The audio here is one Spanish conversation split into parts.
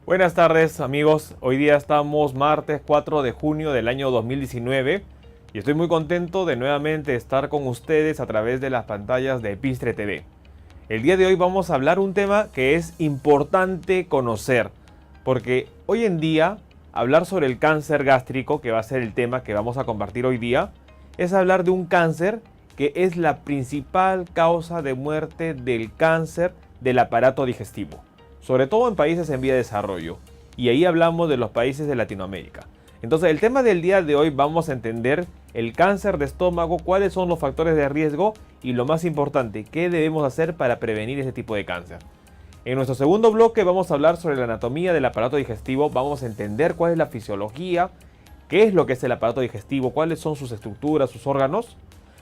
Buenas tardes amigos, hoy día estamos martes 4 de junio del año 2019 y estoy muy contento de nuevamente estar con ustedes a través de las pantallas de Epistre TV. El día de hoy vamos a hablar un tema que es importante conocer, porque hoy en día hablar sobre el cáncer gástrico, que va a ser el tema que vamos a compartir hoy día, es hablar de un cáncer que es la principal causa de muerte del cáncer del aparato digestivo, sobre todo en países en vía de desarrollo, y ahí hablamos de los países de Latinoamérica. Entonces el tema del día de hoy vamos a entender el cáncer de estómago, cuáles son los factores de riesgo y lo más importante, qué debemos hacer para prevenir ese tipo de cáncer. En nuestro segundo bloque vamos a hablar sobre la anatomía del aparato digestivo, vamos a entender cuál es la fisiología, qué es lo que es el aparato digestivo, cuáles son sus estructuras, sus órganos.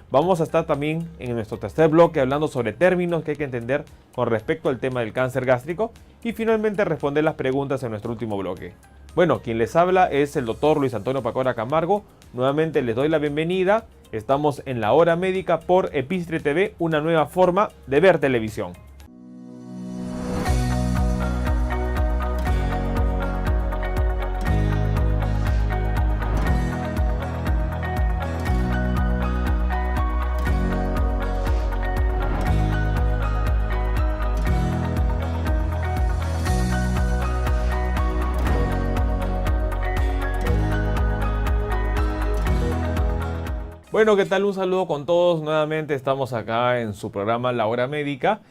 Vamos a estar también en nuestro tercer bloque hablando sobre términos que hay que entender con respecto al tema del cáncer gástrico y finalmente responder las preguntas en nuestro último bloque. Bueno, quien les habla es el doctor Luis Antonio Pacora Camargo. Nuevamente les doy la bienvenida. Estamos en la hora médica por Epistre TV, una nueva forma de ver televisión. Bueno, ¿qué tal? Un saludo con todos. Nuevamente estamos acá en su programa La Hora Médica.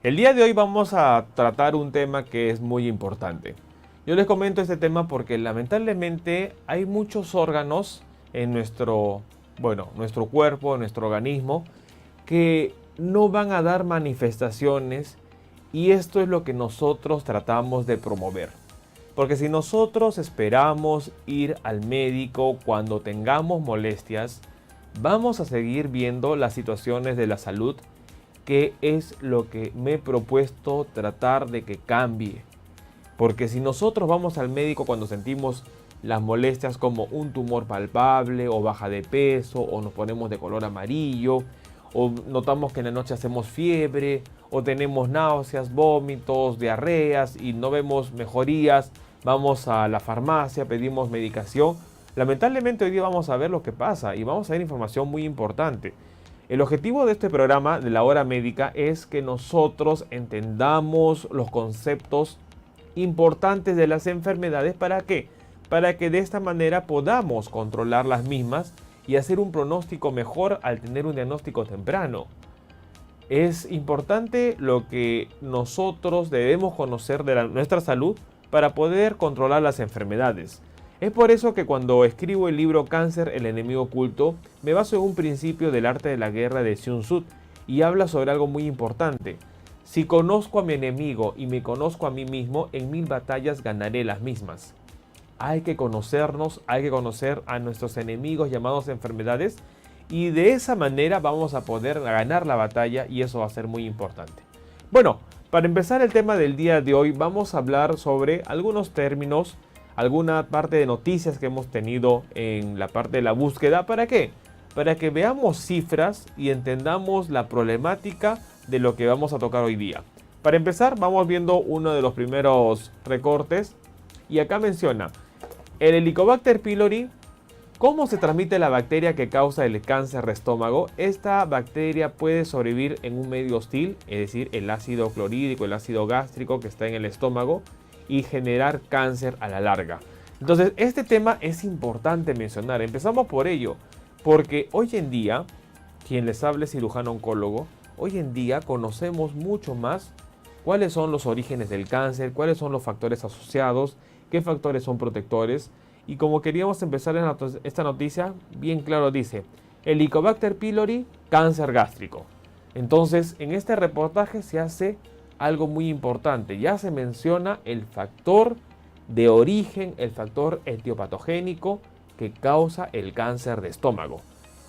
El día de hoy vamos a tratar un tema que es muy importante. Yo les comento este tema porque lamentablemente hay muchos órganos en nuestro cuerpo, en nuestro organismo, que no van a dar manifestaciones y esto es lo que nosotros tratamos de promover. Porque si nosotros esperamos ir al médico cuando tengamos molestias, vamos a seguir viendo las situaciones de la salud, que es lo que me he propuesto tratar de que cambie. Porque si nosotros vamos al médico cuando sentimos las molestias como un tumor palpable o baja de peso o nos ponemos de color amarillo o notamos que en la noche hacemos fiebre o tenemos náuseas, vómitos, diarreas y no vemos mejorías, vamos a la farmacia, pedimos medicación. Lamentablemente hoy día vamos a ver lo que pasa y vamos a ver información muy importante. El objetivo de este programa de la hora médica es que nosotros entendamos los conceptos importantes de las enfermedades. ¿Para qué? Para que de esta manera podamos controlar las mismas y hacer un pronóstico mejor al tener un diagnóstico temprano. Es importante lo que nosotros debemos conocer de nuestra salud para poder controlar las enfermedades. Es por eso que cuando escribo el libro Cáncer, el enemigo oculto, me baso en un principio del arte de la guerra de Sun Tzu y habla sobre algo muy importante. Si conozco a mi enemigo y me conozco a mí mismo, en 1000 batallas ganaré las mismas. Hay que conocernos, hay que conocer a nuestros enemigos llamados enfermedades y de esa manera vamos a poder ganar la batalla y eso va a ser muy importante. Bueno, para empezar el tema del día de hoy vamos a hablar sobre algunos términos, alguna parte de noticias que hemos tenido en la parte de la búsqueda. ¿Para qué? Para que veamos cifras y entendamos la problemática de lo que vamos a tocar hoy día. Para empezar, vamos viendo uno de los primeros recortes y acá menciona el Helicobacter pylori. ¿Cómo se transmite la bacteria que causa el cáncer de estómago? Esta bacteria puede sobrevivir en un medio hostil, es decir, el ácido clorhídrico, el ácido gástrico que está en el estómago, y generar cáncer a la larga. Entonces este tema es importante mencionar. Empezamos por ello, porque hoy en día, quien les habla es cirujano oncólogo, hoy en día conocemos mucho más cuáles son los orígenes del cáncer, cuáles son los factores asociados, qué factores son protectores. Y como queríamos empezar en esta noticia, bien claro dice, Helicobacter pylori, cáncer gástrico. Entonces en este reportaje se hace algo muy importante, ya se menciona el factor de origen, el factor etiopatogénico que causa el cáncer de estómago.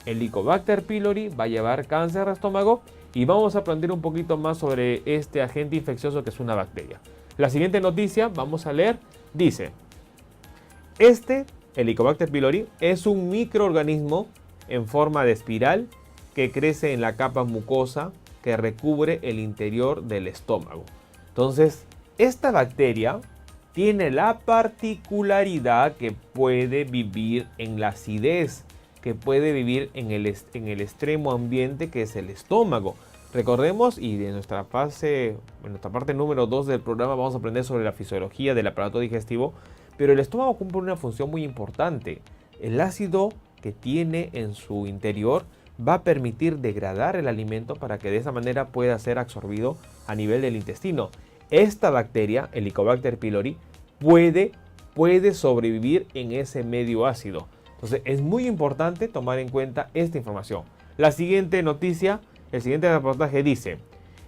El Helicobacter pylori va a llevar cáncer de estómago y vamos a aprender un poquito más sobre este agente infeccioso que es una bacteria. La siguiente noticia, vamos a leer, dice, este Helicobacter pylori es un microorganismo en forma de espiral que crece en la capa mucosa que recubre el interior del estómago. Entonces, esta bacteria tiene la particularidad que puede vivir en la acidez, que puede vivir en el extremo ambiente que es el estómago. Recordemos, y en nuestra parte número 2 del programa vamos a aprender sobre la fisiología del aparato digestivo, pero el estómago cumple una función muy importante. El ácido que tiene en su interior va a permitir degradar el alimento para que de esa manera pueda ser absorbido a nivel del intestino. Esta bacteria, Helicobacter pylori, puede sobrevivir en ese medio ácido. Entonces es muy importante tomar en cuenta esta información. La siguiente noticia, el siguiente reportaje dice: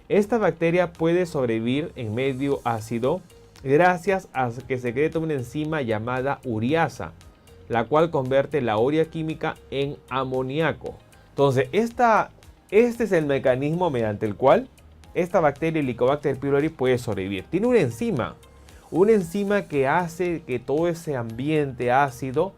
esta bacteria puede sobrevivir en medio ácido gracias a que secreta una enzima llamada ureasa, la cual convierte la urea química en amoníaco. Entonces, este es el mecanismo mediante el cual esta bacteria Helicobacter pylori puede sobrevivir. Tiene una enzima que hace que todo ese ambiente ácido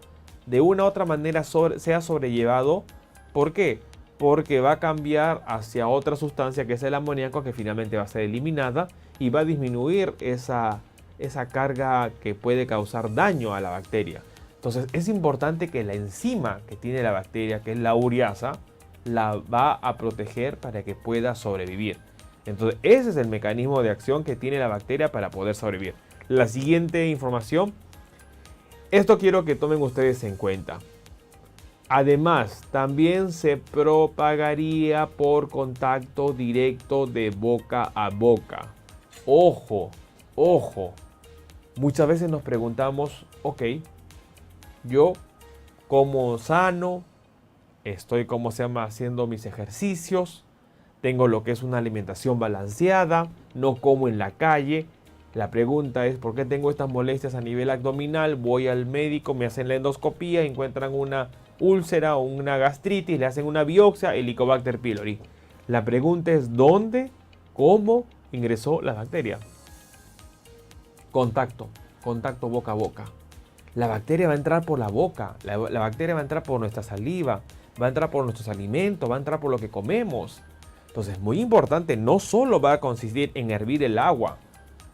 de una u otra manera sea sobrellevado. ¿Por qué? Porque va a cambiar hacia otra sustancia que es el amoníaco, que finalmente va a ser eliminada y va a disminuir esa carga que puede causar daño a la bacteria. Entonces es importante que la enzima que tiene la bacteria, que es la ureasa, la va a proteger para que pueda sobrevivir. Entonces ese es el mecanismo de acción que tiene la bacteria para poder sobrevivir. La siguiente información, esto quiero que tomen ustedes en cuenta. Además, también se propagaría por contacto directo de boca a boca. Ojo, ojo. Muchas veces nos preguntamos, ok, yo como sano, estoy haciendo mis ejercicios, tengo lo que es una alimentación balanceada, no como en la calle. La pregunta es, ¿por qué tengo estas molestias a nivel abdominal? Voy al médico, me hacen la endoscopía, encuentran una úlcera o una gastritis, le hacen una biopsia, Helicobacter pylori. La pregunta es, ¿dónde, cómo ingresó la bacteria? Contacto boca a boca. La bacteria va a entrar por la boca, la bacteria va a entrar por nuestra saliva, va a entrar por nuestros alimentos, va a entrar por lo que comemos. Entonces, muy importante, no solo va a consistir en hervir el agua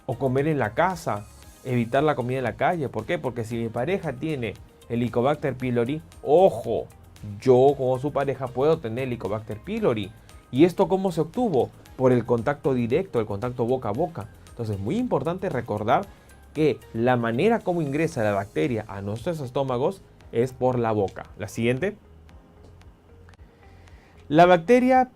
o comer en la casa, evitar la comida en la calle. ¿Por qué? Porque si mi pareja tiene Helicobacter pylori, ojo, yo como su pareja puedo tener Helicobacter pylori. ¿Y esto cómo se obtuvo? Por el contacto directo, el contacto boca a boca. Entonces, es muy importante recordar que la manera como ingresa la bacteria a nuestros estómagos es por la boca. La siguiente. La bacteria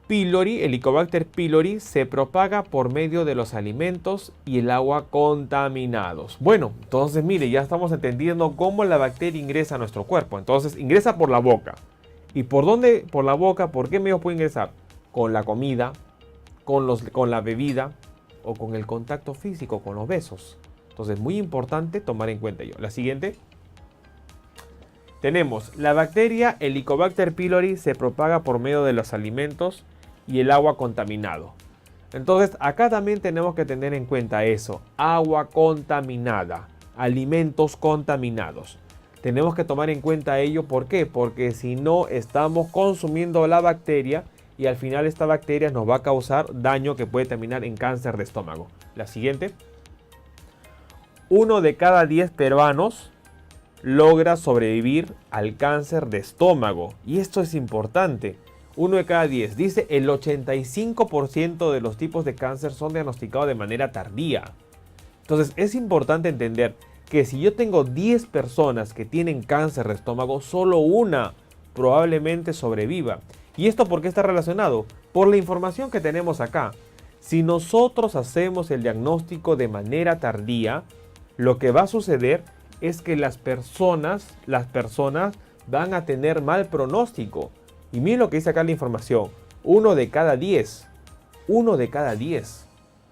pylori, Helicobacter pylori, se propaga por medio de los alimentos y el agua contaminados. Bueno, entonces mire, ya estamos entendiendo cómo la bacteria ingresa a nuestro cuerpo. Entonces ingresa por la boca. ¿Y por dónde? Por la boca. ¿Por qué medios puede ingresar? Con la comida, con la bebida o con el contacto físico, con los besos. Entonces muy importante tomar en cuenta ello. La siguiente. Tenemos la bacteria Helicobacter pylori se propaga por medio de los alimentos y el agua contaminado. Entonces acá también tenemos que tener en cuenta eso. Agua contaminada, alimentos contaminados. Tenemos que tomar en cuenta ello. ¿Por qué? Porque si no estamos consumiendo la bacteria y al final esta bacteria nos va a causar daño que puede terminar en cáncer de estómago. La siguiente. 1 de cada 10 peruanos logra sobrevivir al cáncer de estómago. Y esto es importante. 1 de cada 10. Dice el 85% de los tipos de cáncer son diagnosticados de manera tardía. Entonces es importante entender que si yo tengo 10 personas que tienen cáncer de estómago, solo una probablemente sobreviva. ¿Y esto por qué está relacionado? Por la información que tenemos acá. Si nosotros hacemos el diagnóstico de manera tardía, lo que va a suceder es que las personas van a tener mal pronóstico. Y miren lo que dice acá la información. 1 de cada 10. 1 de cada 10.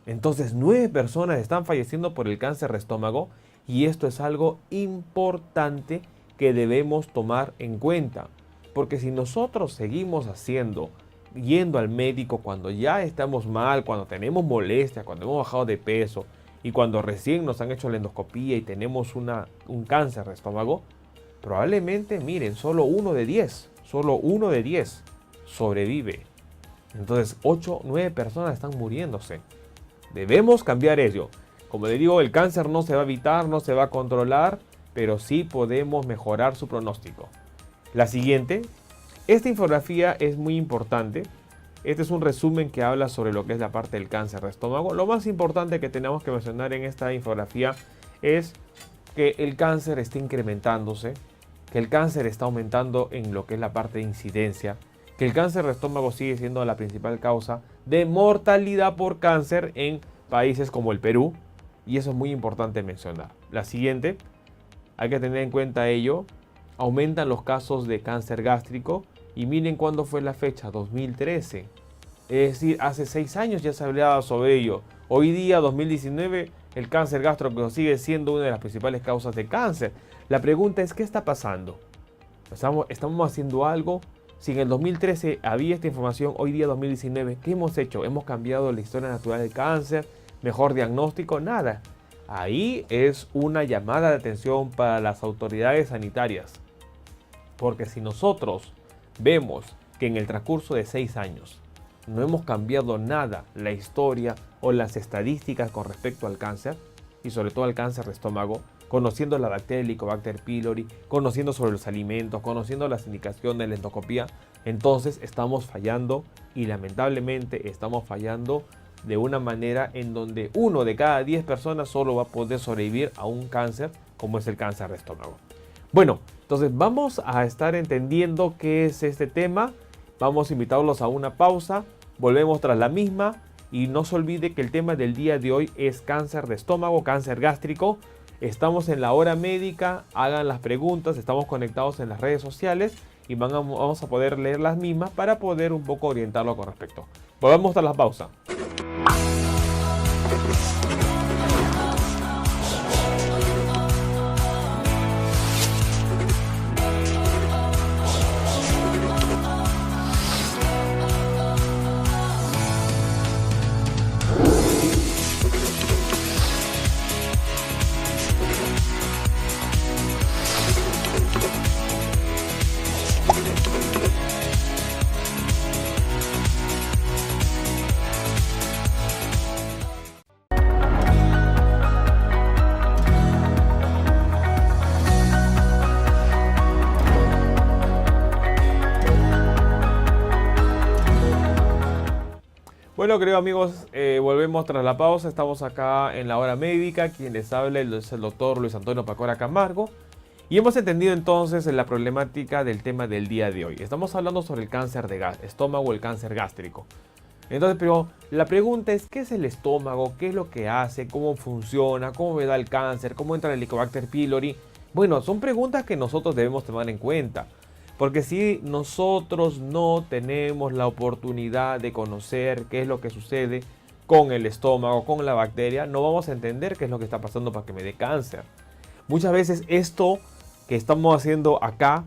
Entonces 9 personas están falleciendo por el cáncer de estómago. Y esto es algo importante que debemos tomar en cuenta. Porque si nosotros seguimos yendo al médico cuando ya estamos mal, cuando tenemos molestia, cuando hemos bajado de peso, y cuando recién nos han hecho la endoscopía y tenemos un cáncer de estómago, probablemente, miren, solo 1 de 10 sobrevive. Entonces 9 personas están muriéndose. Debemos cambiar ello. Como le digo, el cáncer no se va a evitar, no se va a controlar, pero sí podemos mejorar su pronóstico. La siguiente, esta infografía es muy importante. Este es un resumen que habla sobre lo que es la parte del cáncer de estómago. Lo más importante que tenemos que mencionar en esta infografía es que el cáncer está incrementándose, que el cáncer está aumentando en lo que es la parte de incidencia, que el cáncer de estómago sigue siendo la principal causa de mortalidad por cáncer en países como el Perú, y eso es muy importante mencionar. La siguiente, hay que tener en cuenta ello, aumentan los casos de cáncer gástrico, y miren cuándo fue la fecha, 2013. Es decir, hace 6 años ya se hablaba sobre ello. Hoy día, 2019, el cáncer gástrico sigue siendo una de las principales causas de cáncer. La pregunta es, ¿qué está pasando? ¿Estamos haciendo algo? Si en el 2013 había esta información, hoy día 2019, ¿qué hemos hecho? ¿Hemos cambiado la historia natural del cáncer? ¿Mejor diagnóstico? Nada. Ahí es una llamada de atención para las autoridades sanitarias. Porque si nosotros vemos que en el transcurso de 6 años no hemos cambiado nada la historia o las estadísticas con respecto al cáncer, y sobre todo al cáncer de estómago, conociendo la bacteria Helicobacter pylori, conociendo sobre los alimentos, conociendo las indicaciones de la endoscopía, entonces estamos fallando, y lamentablemente estamos fallando de una manera en donde 1 de cada 10 personas solo va a poder sobrevivir a un cáncer como es el cáncer de estómago. Bueno, entonces vamos a estar entendiendo qué es este tema. Vamos a invitarlos a una pausa, volvemos tras la misma, y no se olvide que el tema del día de hoy es cáncer de estómago, cáncer gástrico. Estamos en la hora médica, hagan las preguntas, estamos conectados en las redes sociales y vamos a poder leer las mismas para poder un poco orientarlo con respecto. Volvemos tras la pausa. Bueno, queridos amigos, volvemos tras la pausa. Estamos acá en la hora médica. Quien les habla es el doctor Luis Antonio Pacora Camargo. Y hemos entendido entonces la problemática del tema del día de hoy. Estamos hablando sobre el cáncer de estómago, el cáncer gástrico. Entonces, pero la pregunta es, ¿qué es el estómago? ¿Qué es lo que hace? ¿Cómo funciona? ¿Cómo me da el cáncer? ¿Cómo entra el Helicobacter pylori? Bueno, son preguntas que nosotros debemos tomar en cuenta. Porque si nosotros no tenemos la oportunidad de conocer qué es lo que sucede con el estómago, con la bacteria, no vamos a entender qué es lo que está pasando para que me dé cáncer. Muchas veces esto que estamos haciendo acá,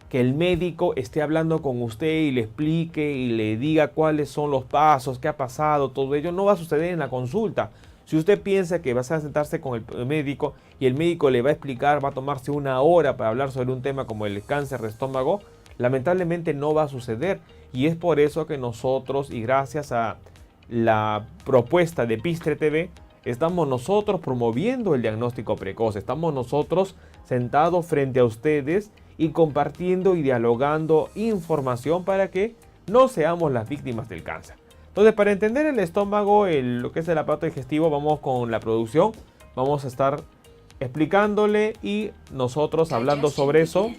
que el médico esté hablando con usted y le explique y le diga cuáles son los pasos, qué ha pasado, todo ello, no va a suceder en la consulta. Si usted piensa que va a sentarse con el médico y el médico le va a explicar, va a tomarse 1 hora para hablar sobre un tema como el cáncer de estómago, lamentablemente no va a suceder. Y es por eso que nosotros, y gracias a la propuesta de Pistre TV, estamos nosotros promoviendo el diagnóstico precoz. Estamos nosotros sentados frente a ustedes y compartiendo y dialogando información para que no seamos las víctimas del cáncer. Entonces, para entender el estómago, lo que es el aparato digestivo, vamos con la producción. Vamos a estar explicándole y nosotros hablando sobre eso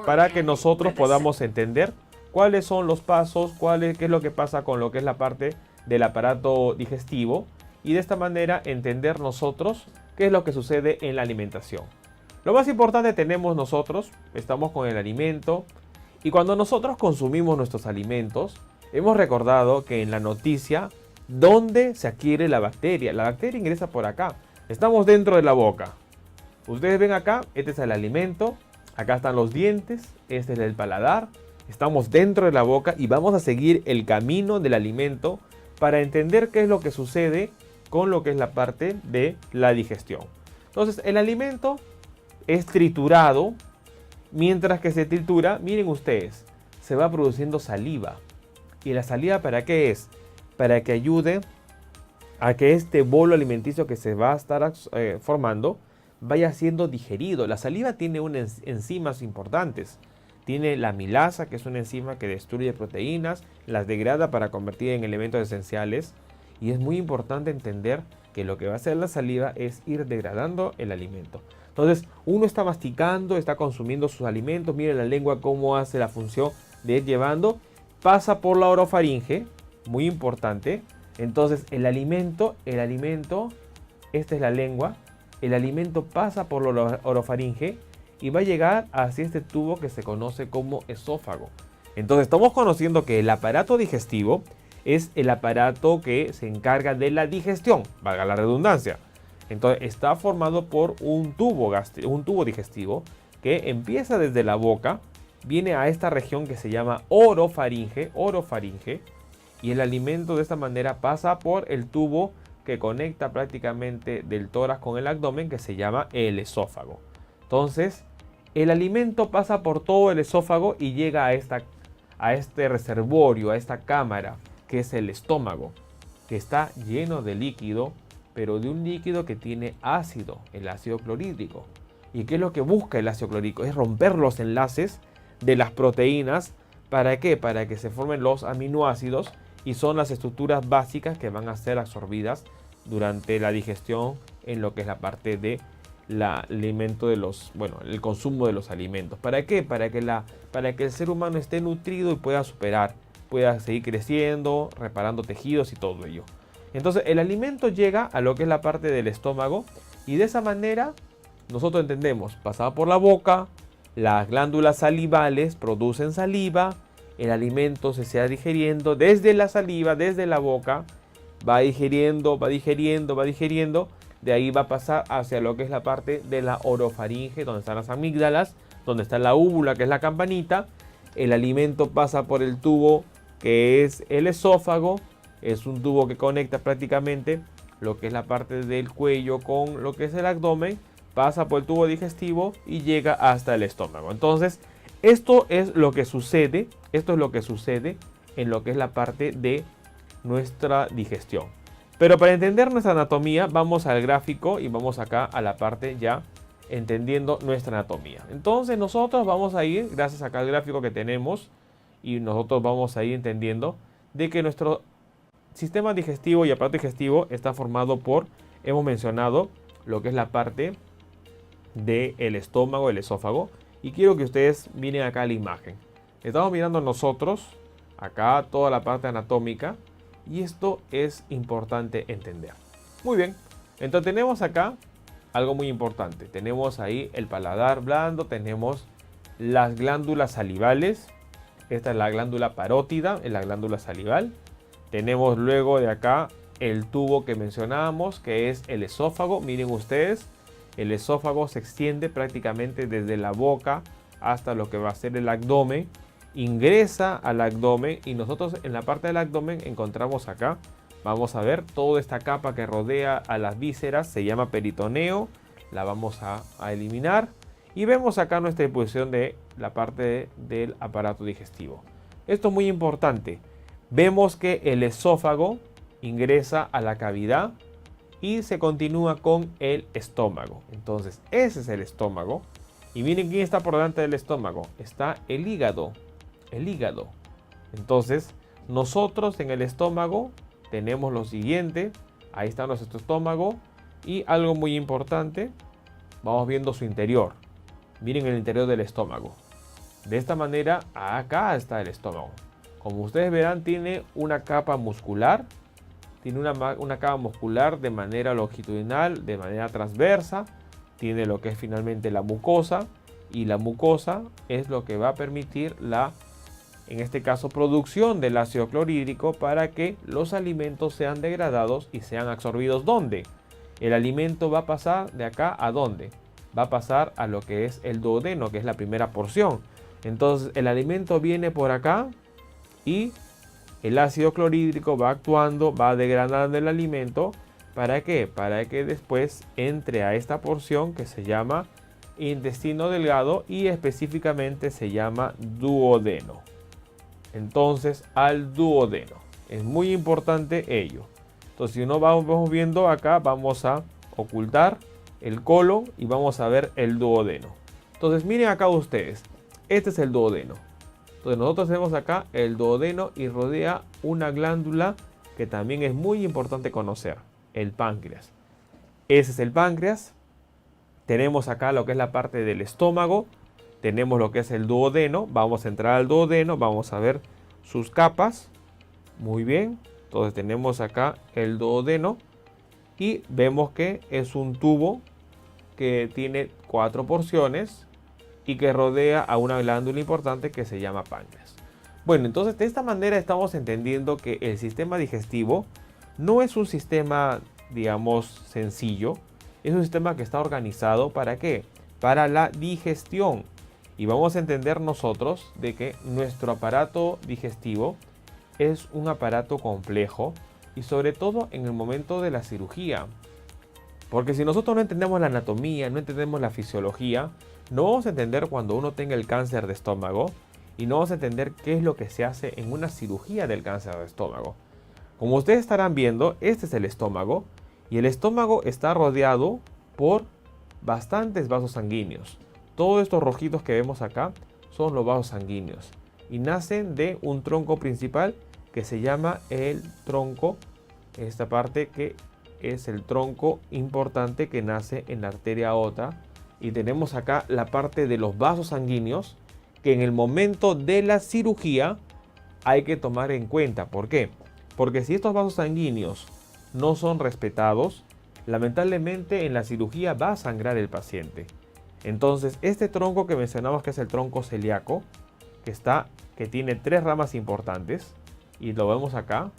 para que nosotros podamos entender cuáles son los pasos, qué es lo que pasa con lo que es la parte del aparato digestivo, y de esta manera entender nosotros qué es lo que sucede en la alimentación. Lo más importante tenemos nosotros, estamos con el alimento, y cuando nosotros consumimos nuestros alimentos, hemos recordado que en la noticia, ¿dónde se adquiere la bacteria? La bacteria ingresa por acá. Estamos dentro de la boca. Ustedes ven acá, este es el alimento. Acá están los dientes, este es el paladar. Estamos dentro de la boca y vamos a seguir el camino del alimento para entender qué es lo que sucede con lo que es la parte de la digestión. Entonces, el alimento es triturado. Mientras que se tritura, miren ustedes, se va produciendo saliva. ¿Y la saliva para qué es? Para que ayude a que este bolo alimenticio que se va a estar formando vaya siendo digerido. La saliva tiene unas enzimas importantes. Tiene la amilasa, que es una enzima que destruye proteínas, las degrada para convertir en elementos esenciales. Y es muy importante entender que lo que va a hacer la saliva es ir degradando el alimento. Entonces, uno está masticando, está consumiendo sus alimentos. Mire la lengua cómo hace la función de ir llevando. Pasa por la orofaringe, muy importante. Entonces, el alimento, esta es la lengua. El alimento pasa por la orofaringe y va a llegar hacia este tubo que se conoce como esófago. Entonces, estamos conociendo que el aparato digestivo es el aparato que se encarga de la digestión, valga la redundancia. Entonces está formado por un tubo digestivo que empieza desde la boca, viene a esta región que se llama orofaringe, y el alimento de esta manera pasa por el tubo que conecta prácticamente del tórax con el abdomen, que se llama el esófago. Entonces, el alimento pasa por todo el esófago y llega a este reservorio, a esta cámara, que es el estómago, que está lleno de líquido, pero de un líquido que tiene ácido, el ácido clorhídrico. ¿Y qué es lo que busca el ácido clorhídrico? Es romper los enlaces de las proteínas. ¿Para qué? Para que se formen los aminoácidos, y son las estructuras básicas que van a ser absorbidas durante la digestión en lo que es la parte de alimento el consumo de los alimentos. ¿Para qué? Para que el ser humano esté nutrido y pueda seguir creciendo, reparando tejidos y todo ello. Entonces el alimento llega a lo que es la parte del estómago, y de esa manera nosotros entendemos, pasaba por la boca, las glándulas salivales producen saliva, el alimento se sea digeriendo desde la saliva, desde la boca, va digeriendo, de ahí va a pasar hacia lo que es la parte de la orofaringe, donde están las amígdalas, donde está la úvula, que es la campanita. El alimento pasa por el tubo que es el esófago, es un tubo que conecta prácticamente lo que es la parte del cuello con lo que es el abdomen, pasa por el tubo digestivo y llega hasta el estómago. Entonces, esto es lo que sucede en lo que es la parte de nuestra digestión. Pero para entender nuestra anatomía, vamos al gráfico y vamos acá a la parte ya entendiendo nuestra anatomía. Entonces nosotros vamos a ir, gracias acá al gráfico que tenemos, y nosotros vamos a ir entendiendo de que nuestro sistema digestivo y aparato digestivo está formado por, hemos mencionado, lo que es la parte del estómago, el esófago. Y quiero que ustedes miren acá la imagen. Estamos mirando nosotros acá toda la parte anatómica, y esto es importante entender. Muy bien, entonces tenemos acá algo muy importante. Tenemos ahí el paladar blando, tenemos las glándulas salivales. Esta es la glándula parótida, es la glándula salival. Tenemos luego de acá el tubo que mencionábamos, que es el esófago. Miren ustedes, el esófago se extiende prácticamente desde la boca hasta lo que va a ser el abdomen. Ingresa al abdomen, y nosotros en la parte del abdomen encontramos acá, vamos a ver toda esta capa que rodea a las vísceras, se llama peritoneo. La vamos a eliminar, y vemos acá nuestra disposición de la parte del aparato digestivo. Esto es muy importante. Vemos que el esófago ingresa a la cavidad y se continúa con el estómago. Entonces ese es el estómago, y miren quién está por delante del estómago. Está el hígado. Entonces nosotros en el estómago tenemos lo siguiente. Ahí está nuestro estómago, y algo muy importante, vamos viendo su interior. Miren el interior del estómago. De esta manera, acá está el estómago. Como ustedes verán, tiene una capa muscular. Tiene una capa muscular de manera longitudinal, de manera transversa. Tiene lo que es finalmente la mucosa. Y la mucosa es lo que va a permitir en este caso, producción del ácido clorhídrico para que los alimentos sean degradados y sean absorbidos. ¿Dónde? El alimento va a pasar de acá a ¿dónde? Va a pasar a lo que es el duodeno, que es la primera porción. Entonces el alimento viene por acá, y el ácido clorhídrico va actuando, va degradando el alimento. ¿Para qué? Para que después entre a esta porción que se llama intestino delgado, y específicamente se llama duodeno. Entonces al duodeno. Es muy importante ello. Entonces, si no vamos viendo acá, vamos a ocultar el colon y vamos a ver el duodeno. Entonces, miren acá ustedes, este es el duodeno. Entonces, nosotros tenemos acá el duodeno y rodea una glándula que también es muy importante conocer, el páncreas. Ese es el páncreas. Tenemos acá lo que es la parte del estómago. Tenemos lo que es el duodeno. Vamos a entrar al duodeno, vamos a ver sus capas. Muy bien. Entonces tenemos acá el duodeno y vemos que es un tubo que tiene 4 porciones y que rodea a una glándula importante que se llama páncreas. Bueno, entonces de esta manera estamos entendiendo que el sistema digestivo no es un sistema, digamos, sencillo. Es un sistema que está organizado ¿para qué? Para la digestión. Y vamos a entender nosotros de que nuestro aparato digestivo es un aparato complejo y sobre todo en el momento de la cirugía. Porque si nosotros no entendemos la anatomía, no entendemos la fisiología, no vamos a entender cuando uno tenga el cáncer de estómago y no vamos a entender qué es lo que se hace en una cirugía del cáncer de estómago. Como ustedes estarán viendo, este es el estómago y el estómago está rodeado por bastantes vasos sanguíneos. Todos estos rojitos que vemos acá son los vasos sanguíneos y nacen de un tronco principal que se llama el tronco, esta parte que es el tronco importante que nace en la arteria aorta, y tenemos acá la parte de los vasos sanguíneos que en el momento de la cirugía hay que tomar en cuenta. ¿Por qué? Porque si estos vasos sanguíneos no son respetados, lamentablemente en la cirugía va a sangrar el paciente. Entonces este tronco que mencionamos, que es el tronco celíaco, que tiene 3 ramas importantes, y lo vemos acá.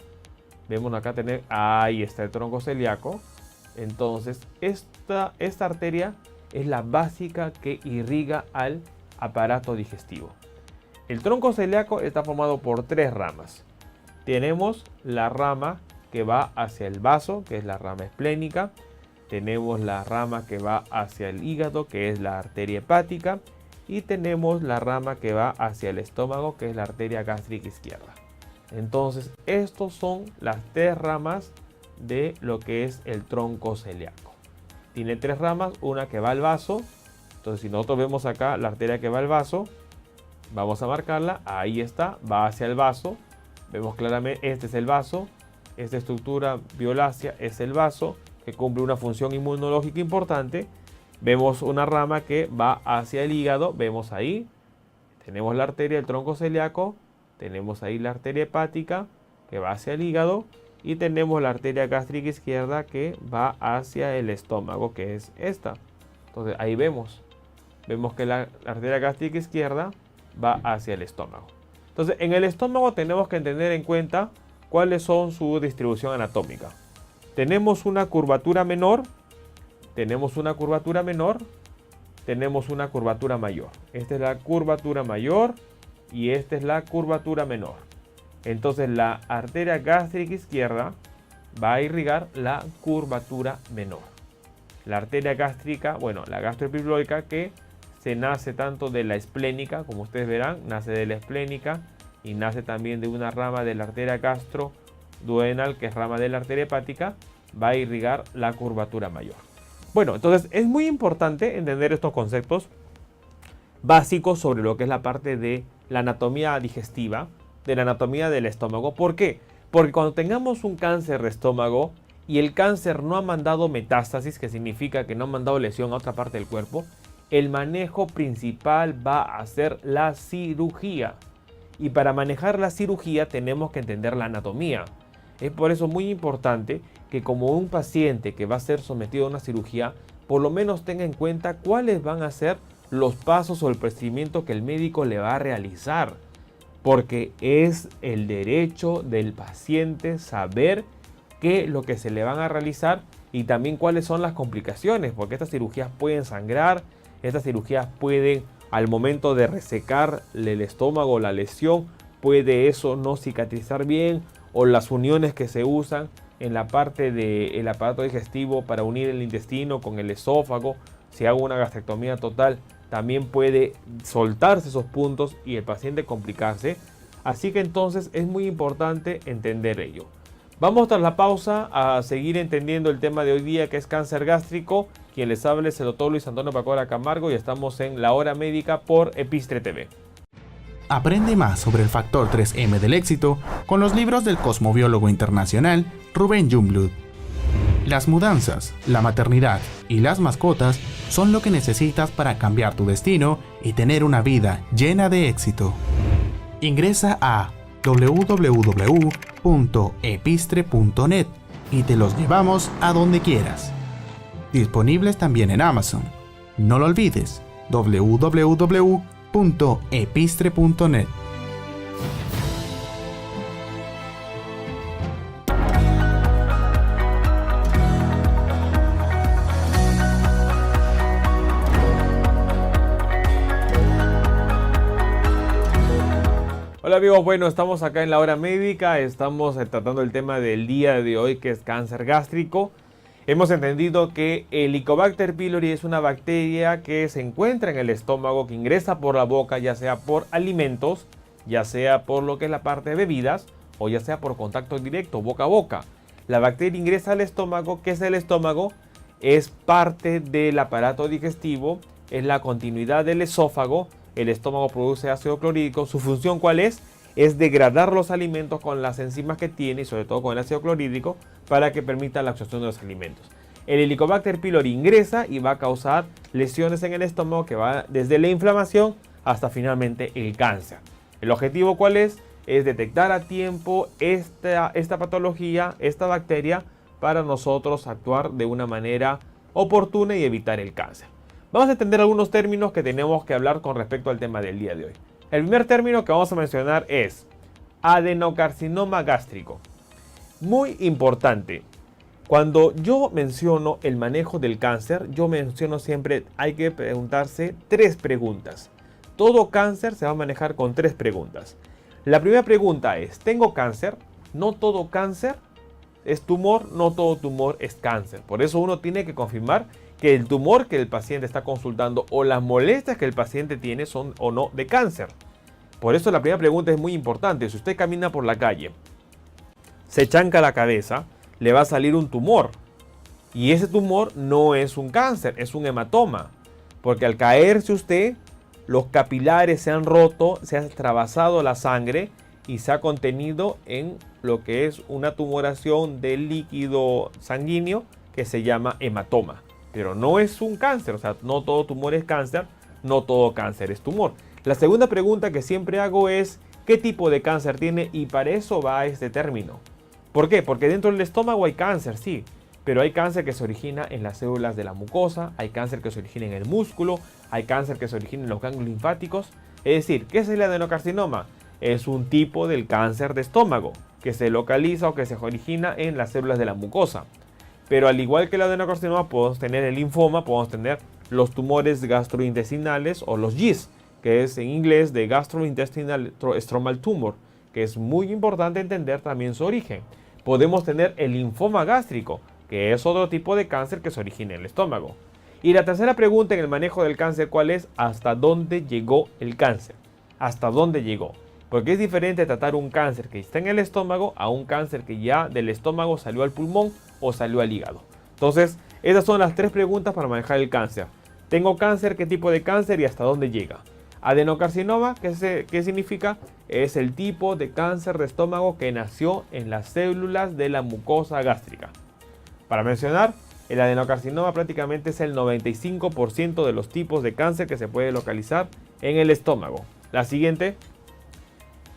Vemos acá ahí está el tronco celíaco. Entonces esta arteria es la básica que irriga al aparato digestivo. El tronco celíaco está formado por 3 ramas. Tenemos la rama que va hacia el vaso, que es la rama esplénica. Tenemos la rama que va hacia el hígado, que es la arteria hepática. Y tenemos la rama que va hacia el estómago, que es la arteria gástrica izquierda. Entonces, estos son las 3 ramas de lo que es el tronco celíaco. Tiene 3 ramas, una que va al vaso. Entonces, si nosotros vemos acá la arteria que va al vaso, vamos a marcarla. Ahí está, va hacia el vaso. Vemos claramente, este es el vaso. Esta estructura violácea es el vaso, que cumple una función inmunológica importante. Vemos una rama que va hacia el hígado. Vemos ahí, tenemos la arteria del tronco celíaco. Tenemos ahí la arteria hepática que va hacia el hígado. Y tenemos la arteria gástrica izquierda que va hacia el estómago, que es esta. Entonces ahí vemos que la arteria gástrica izquierda va hacia el estómago. Entonces en el estómago tenemos que tener en cuenta cuáles son su distribución anatómica. Tenemos una curvatura menor, tenemos una curvatura menor, tenemos una curvatura mayor. Esta es la curvatura mayor y esta es la curvatura menor. Entonces la arteria gástrica izquierda va a irrigar la curvatura menor. La arteria gástrica, bueno, la gastroepiflórica, que se nace tanto de la esplénica, como ustedes verán, nace de la esplénica y nace también de una rama de la arteria gastroduodenal, que es rama de la arteria hepática, va a irrigar la curvatura mayor. Bueno, entonces es muy importante entender estos conceptos básicos sobre lo que es la parte de la anatomía digestiva, de la anatomía del estómago. ¿Por qué? Porque cuando tengamos un cáncer de estómago y el cáncer no ha mandado metástasis, que significa que no ha mandado lesión a otra parte del cuerpo, el manejo principal va a ser la cirugía. Y para manejar la cirugía tenemos que entender la anatomía. Es por eso muy importante que como un paciente que va a ser sometido a una cirugía, por lo menos tenga en cuenta cuáles van a ser los pasos o el procedimiento que el médico le va a realizar. Porque es el derecho del paciente saber qué es lo que se le van a realizar y también cuáles son las complicaciones, porque estas cirugías pueden sangrar, estas cirugías pueden, al momento de resecar el estómago, la lesión, puede eso no cicatrizar bien, o las uniones que se usan en la parte del aparato digestivo para unir el intestino con el esófago, si hago una gastrectomía total, también puede soltarse esos puntos y el paciente complicarse. Así que entonces es muy importante entender ello. Vamos tras la pausa a seguir entendiendo el tema de hoy día, que es cáncer gástrico. Quien les habla es el doctor Luis Antonio Pacora Camargo y estamos en La Hora Médica por Epistre TV. Aprende más sobre el factor 3M del éxito con los libros del cosmobiólogo internacional Ruben Jungblut. Las mudanzas, la maternidad y las mascotas son lo que necesitas para cambiar tu destino y tener una vida llena de éxito. Ingresa a www.epistre.net y te los llevamos a donde quieras. Disponibles también en Amazon. No lo olvides, www.epistre.net. Hola amigos, bueno, estamos acá en La Hora Médica, estamos tratando el tema del día de hoy, que es cáncer gástrico. Hemos entendido que el Helicobacter pylori es una bacteria que se encuentra en el estómago, que ingresa por la boca, ya sea por alimentos, ya sea por lo que es la parte de bebidas, o ya sea por contacto directo, boca a boca. La bacteria ingresa al estómago. ¿Qué es el estómago? Es parte del aparato digestivo, es la continuidad del esófago. El estómago produce ácido clorhídrico. ¿Su función cuál es? Es degradar los alimentos con las enzimas que tiene y sobre todo con el ácido clorhídrico para que permita la absorción de los alimentos. El Helicobacter pylori ingresa y va a causar lesiones en el estómago que va desde la inflamación hasta finalmente el cáncer. ¿El objetivo cuál es? Es detectar a tiempo esta patología, esta bacteria, para nosotros actuar de una manera oportuna y evitar el cáncer. Vamos a entender algunos términos que tenemos que hablar con respecto al tema del día de hoy. El primer término que vamos a mencionar es adenocarcinoma gástrico. Muy importante. Cuando yo menciono el manejo del cáncer, yo menciono siempre, hay que preguntarse 3 preguntas. Todo cáncer se va a manejar con 3 preguntas. La primera pregunta es, ¿tengo cáncer? No todo cáncer es tumor, no todo tumor es cáncer. Por eso uno tiene que confirmar que el tumor que el paciente está consultando o las molestias que el paciente tiene son o no de cáncer. Por eso la primera pregunta es muy importante. Si usted camina por la calle, se chanca la cabeza, le va a salir un tumor. Y ese tumor no es un cáncer, es un hematoma. Porque al caerse usted, los capilares se han roto, se ha extravasado la sangre y se ha contenido en lo que es una tumoración del líquido sanguíneo que se llama hematoma. Pero no es un cáncer, o sea, no todo tumor es cáncer, no todo cáncer es tumor. La segunda pregunta que siempre hago es, ¿qué tipo de cáncer tiene? Y para eso va este término. ¿Por qué? Porque dentro del estómago hay cáncer, sí, pero hay cáncer que se origina en las células de la mucosa, hay cáncer que se origina en el músculo, hay cáncer que se origina en los ganglios linfáticos. Es decir, ¿qué es el adenocarcinoma? Es un tipo del cáncer de estómago que se localiza o que se origina en las células de la mucosa. Pero al igual que el adenocarcinoma, podemos tener el linfoma, podemos tener los tumores gastrointestinales o los GIST, que es en inglés de Gastrointestinal Stromal Tumor, que es muy importante entender también su origen. Podemos tener el linfoma gástrico, que es otro tipo de cáncer que se origina en el estómago. Y la tercera pregunta en el manejo del cáncer, ¿cuál es? ¿Hasta dónde llegó el cáncer? ¿Hasta dónde llegó? Porque es diferente tratar un cáncer que está en el estómago a un cáncer que ya del estómago salió al pulmón o salió al hígado. Entonces, esas son las 3 preguntas para manejar el cáncer. ¿Tengo cáncer? ¿Qué tipo de cáncer y hasta dónde llega? Adenocarcinoma, ¿qué significa? Es el tipo de cáncer de estómago que nació en las células de la mucosa gástrica. Para mencionar, el adenocarcinoma prácticamente es el 95% de los tipos de cáncer que se puede localizar en el estómago. La siguiente,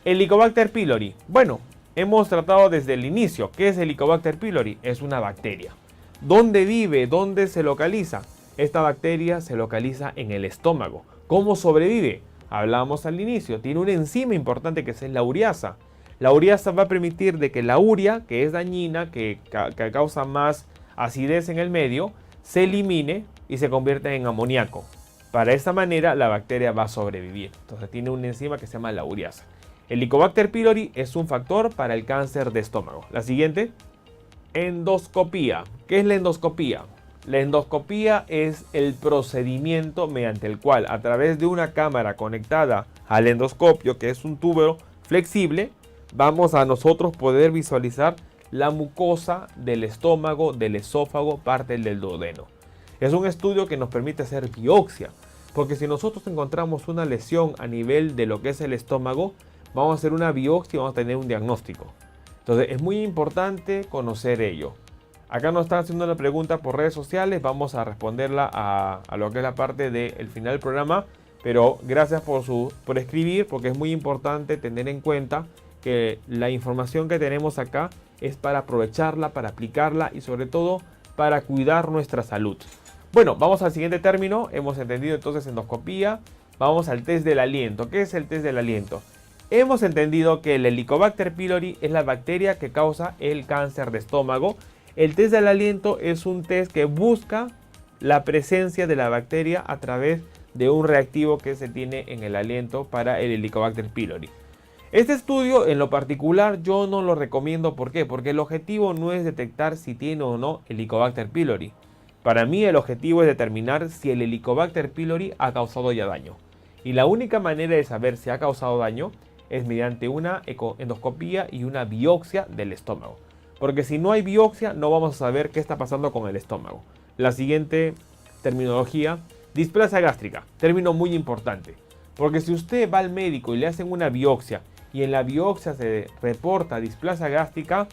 Helicobacter pylori. Bueno, hemos tratado desde el inicio. ¿Qué es Helicobacter pylori? Es una bacteria. ¿Dónde vive? ¿Dónde se localiza? Esta bacteria se localiza en el estómago. ¿Cómo sobrevive? Hablábamos al inicio. Tiene una enzima importante que es la ureasa. La ureasa va a permitir de que la urea, que es dañina, que causa más acidez en el medio, se elimine y se convierta en amoníaco. Para esta manera la bacteria va a sobrevivir. Entonces tiene una enzima que se llama la ureasa. El Helicobacter pylori es un factor para el cáncer de estómago. La siguiente, endoscopía. ¿Qué es la endoscopía? La endoscopía es el procedimiento mediante el cual, a través de una cámara conectada al endoscopio, que es un tubo flexible, vamos a nosotros poder visualizar la mucosa del estómago, del esófago, parte del duodeno. Es un estudio que nos permite hacer biopsia, porque si nosotros encontramos una lesión a nivel de lo que es el estómago, vamos a hacer una biopsia y vamos a tener un diagnóstico. Entonces es muy importante conocer ello. Acá nos están haciendo una pregunta por redes sociales, vamos a responderla a lo que es la parte del final del programa, pero gracias por escribir, porque es muy importante tener en cuenta que la información que tenemos acá es para aprovecharla, para aplicarla y sobre todo para cuidar nuestra salud. Bueno, vamos al siguiente término. Hemos entendido entonces endoscopía. Vamos al test del aliento. ¿Qué es el test del aliento? Hemos entendido que el Helicobacter pylori es la bacteria que causa el cáncer de estómago. El test del aliento es un test que busca la presencia de la bacteria a través de un reactivo que se tiene en el aliento para el Helicobacter pylori. Este estudio en lo particular yo no lo recomiendo. ¿Por qué? Porque el objetivo no es detectar si tiene o no Helicobacter pylori. Para mí el objetivo es determinar si el Helicobacter pylori ha causado ya daño. Y la única manera de saber si ha causado daño es mediante una endoscopía y una biopsia del estómago. Porque si no hay biopsia no vamos a saber qué está pasando con el estómago. La siguiente terminología, displasia gástrica, término muy importante. Porque si usted va al médico y le hacen una biopsia y en la biopsia se reporta displasia gástrica,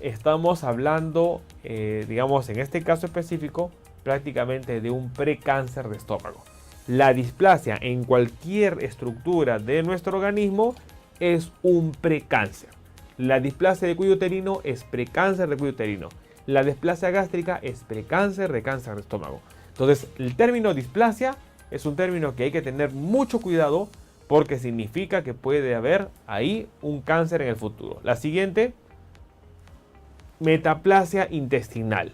estamos hablando, digamos en este caso específico, prácticamente de un precáncer de estómago. La displasia en cualquier estructura de nuestro organismo es un precáncer. La displasia de cuello uterino es precáncer de cuello uterino. La displasia gástrica es precáncer de cáncer de estómago. Entonces, el término displasia es un término que hay que tener mucho cuidado porque significa que puede haber ahí un cáncer en el futuro. La siguiente, metaplasia intestinal.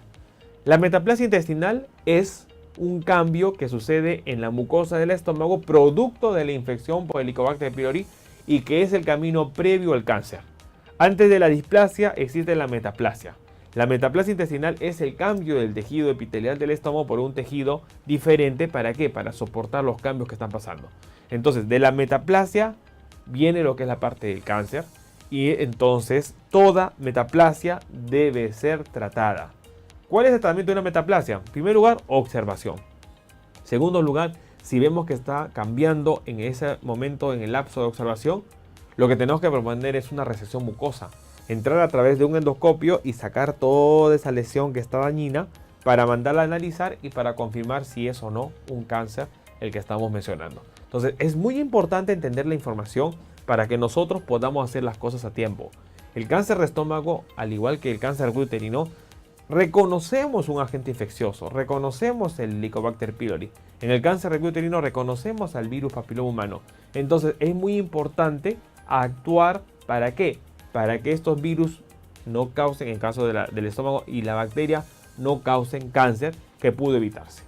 La metaplasia intestinal es un cambio que sucede en la mucosa del estómago producto de la infección por Helicobacter pylori y que es el camino previo al cáncer. Antes de la displasia existe la metaplasia. La metaplasia intestinal es el cambio del tejido epitelial del estómago por un tejido diferente. ¿Para qué? Para soportar los cambios que están pasando. Entonces, de la metaplasia viene lo que es la parte del cáncer. Y entonces, toda metaplasia debe ser tratada. ¿Cuál es el tratamiento de una metaplasia? En primer lugar, observación. Segundo lugar, si vemos que está cambiando en ese momento, en el lapso de observación, lo que tenemos que proponer es una resección mucosa. Entrar a través de un endoscopio y sacar toda esa lesión que está dañina para mandarla a analizar y para confirmar si es o no un cáncer el que estamos mencionando. Entonces es muy importante entender la información para que nosotros podamos hacer las cosas a tiempo. El cáncer de estómago, al igual que el cáncer uterino, reconocemos un agente infeccioso, reconocemos el Helicobacter pylori. En el cáncer uterino reconocemos al virus papiloma humano. Entonces es muy importante actuar. ¿Para qué? Para que estos virus no causen, en caso del estómago y la bacteria, no causen cáncer que pudo evitarse.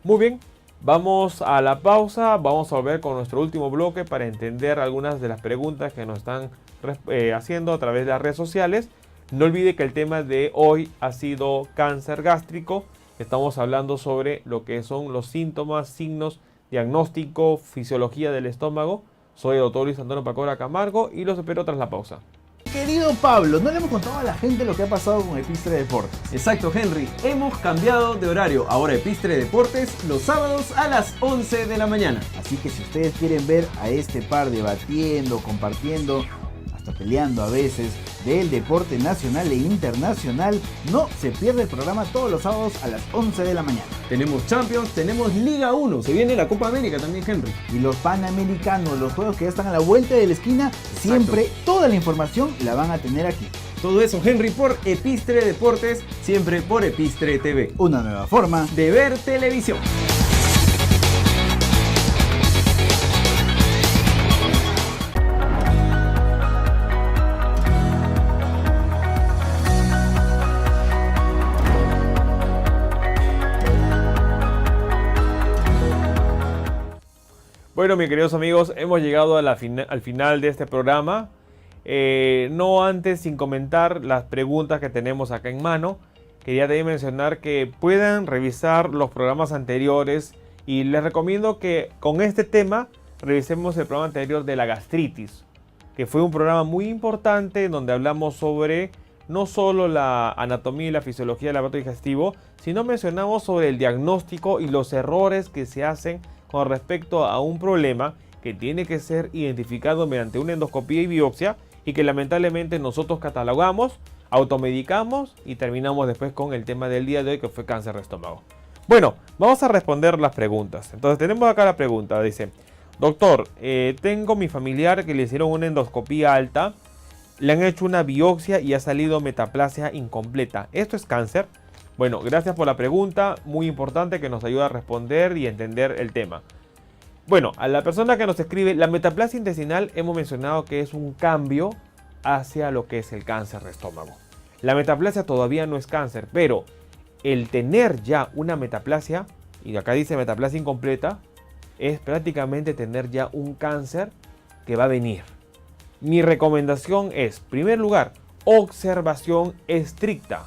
Muy bien, vamos a la pausa, vamos a volver con nuestro último bloque para entender algunas de las preguntas que nos están haciendo a través de las redes sociales. No olvide que el tema de hoy ha sido cáncer gástrico. Estamos hablando sobre lo que son los síntomas, signos, diagnóstico, fisiología del estómago. Soy el doctor Luis Antonio Pacora Camargo y los espero tras la pausa. Querido Pablo, no le hemos contado a la gente lo que ha pasado con Epistre Deportes. Exacto, Henry. Hemos cambiado de horario. Ahora Epistre Deportes los sábados a las 11 de la mañana. Así que si ustedes quieren ver a este par debatiendo, compartiendo, hasta peleando a veces, del deporte nacional e internacional, no se pierde el programa todos los sábados a las 11 de la mañana. Tenemos Champions, tenemos Liga 1. Se viene la Copa América también, Henry. Y los Panamericanos, los juegos que ya están a la vuelta de la esquina, siempre toda la información la van a tener aquí. Todo eso, Henry, por Epistre Deportes, siempre por Epistre TV. Una nueva forma de ver televisión. Bueno, mis queridos amigos, hemos llegado al final de este programa. No antes sin comentar las preguntas que tenemos acá en mano. Quería también mencionar que puedan revisar los programas anteriores y les recomiendo que con este tema revisemos el programa anterior de la gastritis, que fue un programa muy importante donde hablamos sobre no solo la anatomía y la fisiología del aparato digestivo, sino mencionamos sobre el diagnóstico y los errores que se hacen con respecto a un problema que tiene que ser identificado mediante una endoscopía y biopsia y que lamentablemente nosotros catalogamos, automedicamos y terminamos después con el tema del día de hoy, que fue cáncer de estómago. Bueno, vamos a responder las preguntas. Entonces tenemos acá la pregunta, dice: doctor, tengo mi familiar que le hicieron una endoscopía alta, le han hecho una biopsia y ha salido metaplasia incompleta. ¿Esto es cáncer? Bueno, gracias por la pregunta, muy importante, que nos ayuda a responder y entender el tema. Bueno, a la persona que nos escribe, la metaplasia intestinal hemos mencionado que es un cambio hacia lo que es el cáncer de estómago. La metaplasia todavía no es cáncer, pero el tener ya una metaplasia, y acá dice metaplasia incompleta, es prácticamente tener ya un cáncer que va a venir. Mi recomendación es, en primer lugar, observación estricta.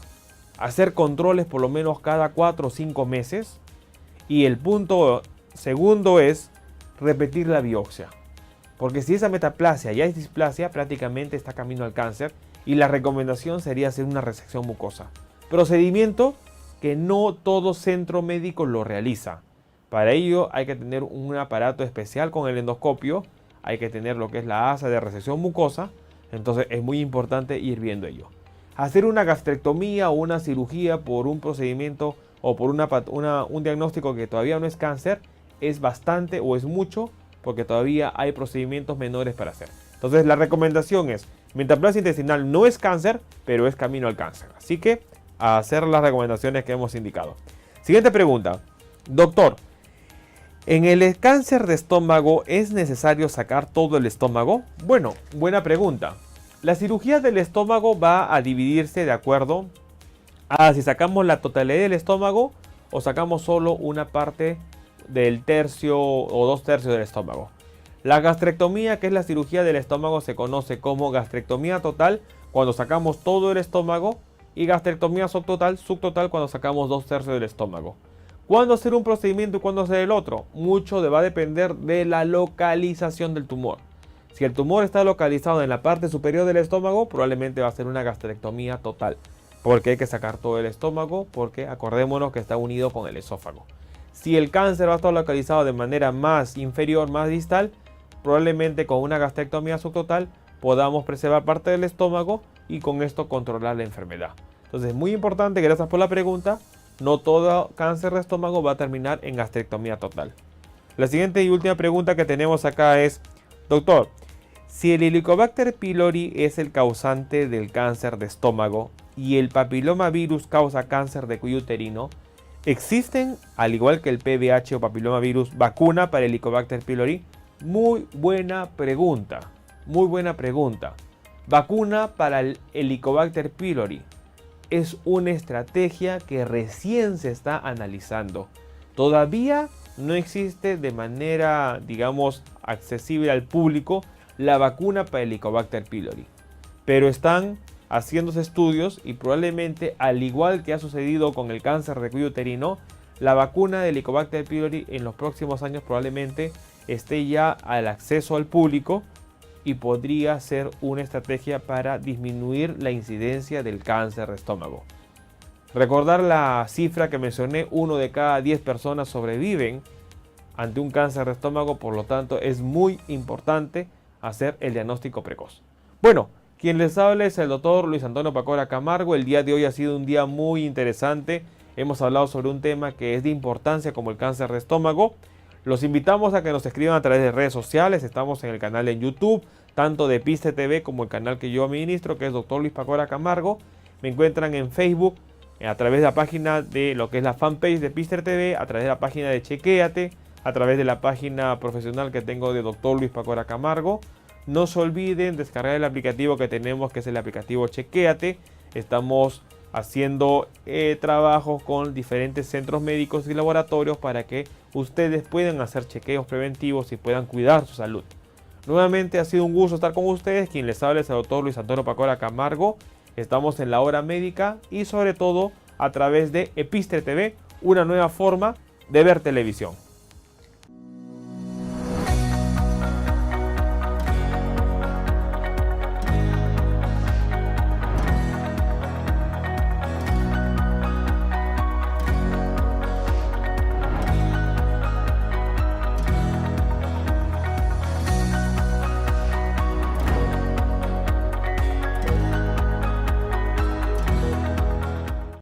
Hacer controles por lo menos cada 4 o 5 meses. Y el punto segundo es repetir la biopsia. Porque si esa metaplasia ya es displasia, prácticamente está camino al cáncer. Y la recomendación sería hacer una resección mucosa. Procedimiento que no todo centro médico lo realiza. Para ello hay que tener un aparato especial con el endoscopio. Hay que tener lo que es la asa de resección mucosa. Entonces es muy importante ir viendo ello. Hacer una gastrectomía o una cirugía por un procedimiento o por un diagnóstico que todavía no es cáncer es bastante o es mucho, porque todavía hay procedimientos menores para hacer. Entonces la recomendación es: metaplasia intestinal no es cáncer, pero es camino al cáncer. Así que a hacer las recomendaciones que hemos indicado. Siguiente pregunta. Doctor, ¿en el cáncer de estómago es necesario sacar todo el estómago? Bueno, buena pregunta. La cirugía del estómago va a dividirse de acuerdo a si sacamos la totalidad del estómago o sacamos solo una parte del tercio o 2/3 del estómago. La gastrectomía, que es la cirugía del estómago, se conoce como gastrectomía total cuando sacamos todo el estómago, y gastrectomía subtotal cuando sacamos 2/3 del estómago. ¿Cuándo hacer un procedimiento y cuándo hacer el otro? Mucho va a depender de la localización del tumor. Si el tumor está localizado en la parte superior del estómago, probablemente va a ser una gastrectomía total, porque hay que sacar todo el estómago, porque acordémonos que está unido con el esófago. Si el cáncer va a estar localizado de manera más inferior, más distal, probablemente con una gastrectomía subtotal podamos preservar parte del estómago y con esto controlar la enfermedad. Entonces, muy importante, gracias por la pregunta, no todo cáncer de estómago va a terminar en gastrectomía total. La siguiente y última pregunta que tenemos acá es: doctor, si el Helicobacter pylori es el causante del cáncer de estómago y el papilomavirus causa cáncer de cuello uterino, ¿existen, al igual que el PBH o papilomavirus, vacuna para el Helicobacter pylori? Muy buena pregunta, muy buena pregunta. Vacuna para el Helicobacter pylori es una estrategia que recién se está analizando. Todavía no existe de manera, digamos, accesible al público la vacuna para el Helicobacter pylori, pero están haciéndose estudios y probablemente, al igual que ha sucedido con el cáncer de cuello uterino, la vacuna del Helicobacter pylori en los próximos años probablemente esté ya al acceso al público y podría ser una estrategia para disminuir la incidencia del cáncer de estómago. Recordar la cifra que mencioné: 1 de cada 10 personas sobreviven ante un cáncer de estómago, por lo tanto es muy importante hacer el diagnóstico precoz. Bueno, quien les habla es el doctor Luis Antonio Pacora Camargo. El día de hoy ha sido un día muy interesante. Hemos hablado sobre un tema que es de importancia como el cáncer de estómago. Los invitamos a que nos escriban a través de redes sociales. Estamos en el canal en YouTube, tanto de Pistre TV como el canal que yo administro, que es Dr. Luis Pacora Camargo. Me encuentran en Facebook a través de la página de lo que es la fanpage de Pistre TV, a través de la página de Chequéate, a través de la página profesional que tengo de Dr. Luis Pacora Camargo. No se olviden descargar el aplicativo que tenemos, que es el aplicativo Chequéate. Estamos haciendo trabajos con diferentes centros médicos y laboratorios para que ustedes puedan hacer chequeos preventivos y puedan cuidar su salud. Nuevamente ha sido un gusto estar con ustedes. Quien les habla es el doctor Luis Antonio Pacora Camargo. Estamos en la hora médica y sobre todo a través de Pistre TV, una nueva forma de ver televisión.